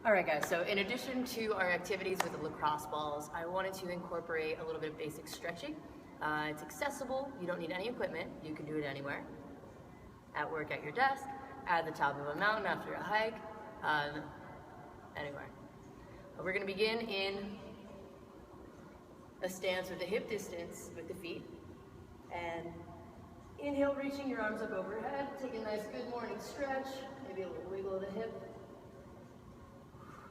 Alright guys, so in addition to our activities with the lacrosse balls, I wanted to incorporate a little bit of basic stretching. It's accessible, you don't need any equipment, you can do it anywhere. At work, at your desk, at the top of a mountain after a hike, anywhere. We're going to begin in a stance with a hip distance with the feet. And inhale, reaching your arms up overhead, take a nice good morning stretch, maybe a little wiggle of the hip.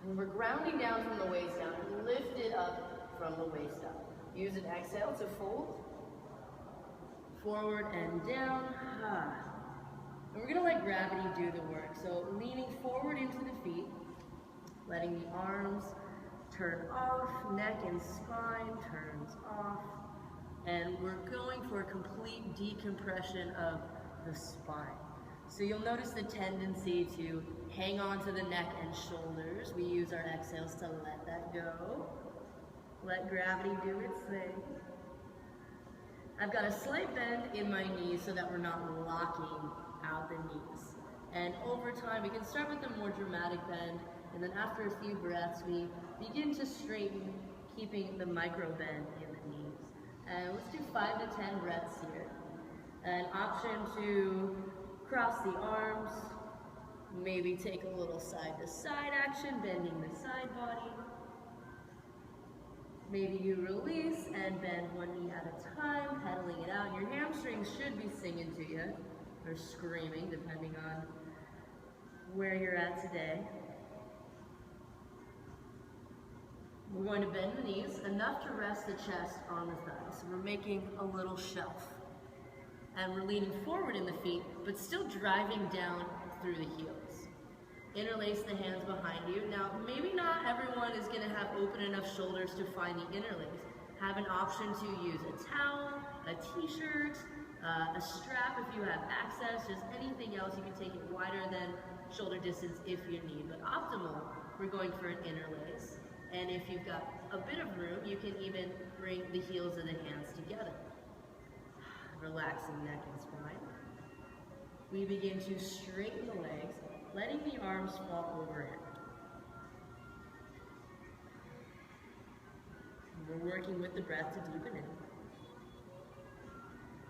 And we're grounding down from the waist down, and lift it up from the waist up. Use an exhale to fold, forward and down. And we're gonna let gravity do the work. So leaning forward into the feet, letting the arms turn off, neck and spine turns off. And we're going for a complete decompression of the spine. So you'll notice the tendency to hang on to the neck and shoulders. We use our exhales to let that go. Let gravity do its thing. I've got a slight bend in my knees so that we're not locking out the knees. And over time, we can start with a more dramatic bend, and then after a few breaths, we begin to straighten, keeping the micro bend in the knees. And let's do 5 to 10 breaths here. An option to cross the arms, maybe take a little side-to-side action, bending the side body. Maybe you release and bend one knee at a time, pedaling it out. Your hamstrings should be singing to you, or screaming, depending on where you're at today. We're going to bend the knees enough to rest the chest on the thighs. So we're making a little shelf. And we're leaning forward in the feet, but still driving down through the heels. Interlace the hands behind you. Now, maybe not everyone is going to have open enough shoulders to find the interlace. Have an option to use a towel, a t-shirt, a strap if you have access, just anything else. You can take it wider than shoulder distance if you need. But optimal, we're going for an interlace. And if you've got a bit of room, you can even bring the heels of the hands together. Relaxing neck and spine. We begin to straighten the legs, letting the arms fall overhead. We're working with the breath to deepen in.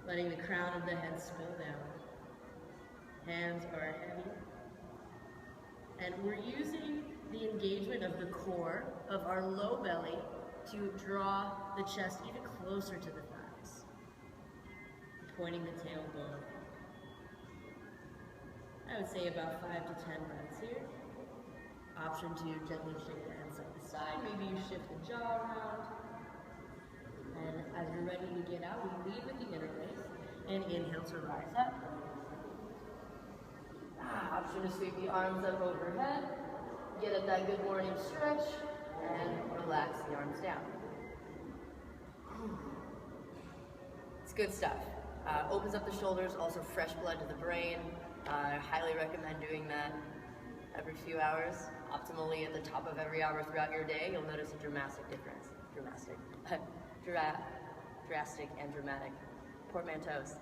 Letting the crown of the head spill down. Hands are heavy. And we're using the engagement of the core of our low belly to draw the chest even closer to the thighs. Pointing the tailbone. I would say about 5 to 10 breaths here. Option to gently shake the hands side to side. Maybe you shift the jaw around. And as you're ready to get out, we lead with the interlace and inhale to rise up. Option to sweep the arms up overhead. Get at that good morning stretch and relax the arms down. It's good stuff. Opens up the shoulders, also fresh blood to the brain. I highly recommend doing that every few hours. Optimally at the top of every hour throughout your day, you'll notice a drastic difference. Drastic and dramatic portmanteaus.